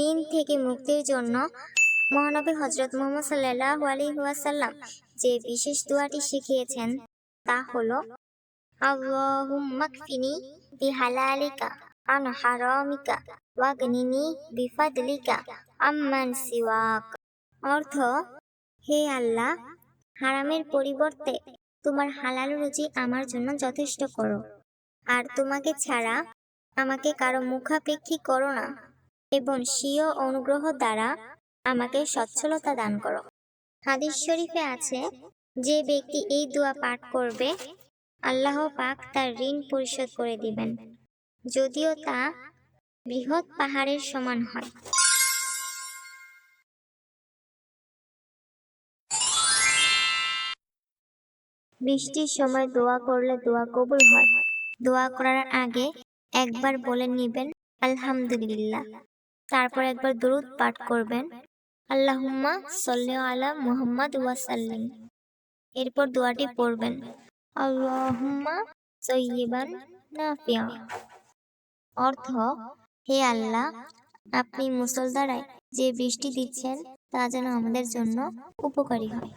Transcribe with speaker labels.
Speaker 1: ঋণ থেকে মুক্তির জন্য মহানবী হযরত মুহাম্মদ সাল্লাল্লাহু আলাইহি ওয়াসাল্লাম যে বিশেষ দোয়াটি শিখিয়েছেন তা হলো আল্লাহুম্মা কফিনি বিহালালিকা আন হারামিকা ওয়াগনিনি বিফাদলিকা আম্মান সিওয়াক। অর্থ, হে আল্লাহ, হারামের পরিবর্তে তোমার হালাল রুজি আমার জন্য যথেষ্ট করো, আর তোমাকে ছাড়া আমাকে কারো মুখাপেক্ষী করো না, এবং স্বীয় অনুগ্রহ দ্বারা আমাকে সচ্ছলতা দান করো। হাদিস শরীফে আছে, যে ব্যক্তি এই দোয়া পাঠ করবে আল্লাহ পাক তার ঋণ পরিশোধ করে দিবেন, যদিও তা বৃহৎ পাহাড়ের সমান হয়। বৃষ্টির সময় দোয়া করলে দোয়া কবুল হয়। দোয়া করার আগে একবার বলে নিবেন আলহামদুলিল্লাহ, তারপর একবার দরুদ পাঠ করবেন আল্লাহুম্মা সাল্লি আলা মুহাম্মাদ ওয়া সাল্লিম। এরপর দোয়াটি পড়বেন আল্লাহুম্মা তাইয়্যিবান নাফিআ। অর্থ, হে আল্লাহ, আপনি মুষলধারায় যে বৃষ্টি দিচ্ছেন তা যেন আমাদের জন্য উপকারী হয়।